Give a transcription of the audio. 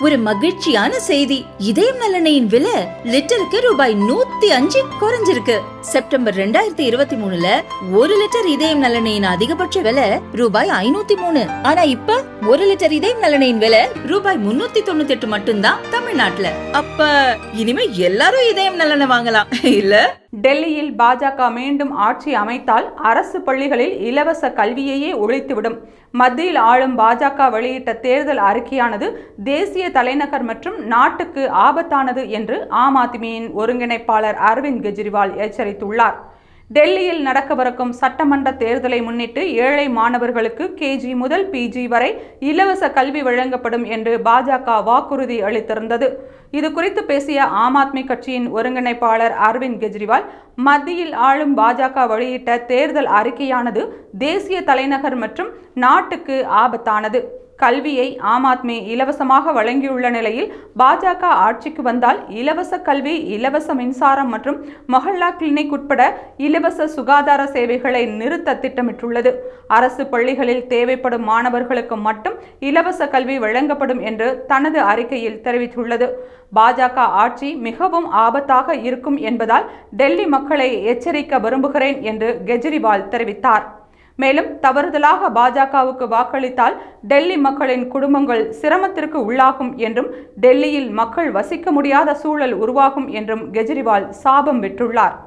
ஒரு மகிழ்ச்சியான செய்தி. இதயம் நலனையின் விலை லிட்டருக்கு ரூபாய் 105 குறைஞ்சிருக்கு. செப்டம்பர் 2023ல 1 லிட்டர் இதயம் நலனையின் அதிகபட்ச விலை ரூபாய் 503. ஆனா இப்ப 1 லிட்டர் இதயம் நலனையின் விலை ரூபாய் 398 மட்டும்தான் தமிழ்நாட்டுல. அப்ப இனிமே எல்லாரும் இதயம் நலனை வாங்கலாம் இல்ல? டெல்லியில் பாஜக மீண்டும் ஆட்சி அமைத்தால் அரசு பள்ளிகளில் இலவச கல்வியையே ஒழித்துவிடும். மத்தியில் ஆளும் பாஜக வெளியிட்ட தேர்தல் அறிக்கையானது தேசிய தலைநகர் மற்றும் நாட்டுக்கு ஆபத்தானது என்று ஆம் ஆத்மியின் ஒருங்கிணைப்பாளர் அரவிந்த் கெஜ்ரிவால் எச்சரித்துள்ளார். டெல்லியில் நடக்கவிருக்கும் சட்டமன்ற தேர்தலை முன்னிட்டு ஏழை மாணவர்களுக்கு கேஜி முதல் பிஜி வரை இலவச கல்வி வழங்கப்படும் என்று பாஜக வாக்குறுதி அளித்திருந்தது. இது குறித்து பேசிய ஆம் ஆத்மி கட்சியின் ஒருங்கிணைப்பாளர் அரவிந்த் கெஜ்ரிவால், மத்தியில் ஆளும் பாஜக வெளியிட்ட தேர்தல் அறிக்கையானது தேசிய தலைநகர் மற்றும் நாட்டுக்கு ஆபத்தானது. கல்வியை ஆம் ஆத்மி இலவசமாக வழங்கியுள்ள நிலையில் பாஜக ஆட்சிக்கு வந்தால் இலவச கல்வி, இலவச மின்சாரம் மற்றும் மொஹல்லா கிளினிக் உட்பட இலவச சுகாதார சேவைகளை நிறுத்த திட்டமிட்டுள்ளது. அரசு பள்ளிகளில் தேவைப்படும் மாணவர்களுக்கு மட்டும் இலவச கல்வி வழங்கப்படும் என்று தனது அறிக்கையில் தெரிவித்துள்ளது. பாஜக ஆட்சி மிகவும் ஆபத்தாக இருக்கும் என்பதால் டெல்லி மக்களை எச்சரிக்க விரும்புகிறேன் என்று கெஜ்ரிவால் தெரிவித்தார். மேலும் தவறுதலாக பாஜகவுக்கு வாக்களித்தால் டெல்லி மக்களின் குடும்பங்கள் சிரமத்திற்கு உள்ளாகும் என்றும் டெல்லியில் மக்கள் வசிக்க முடியாத சூழல் உருவாகும் என்றும் கெஜ்ரிவால் சாபம் விட்டுள்ளார்.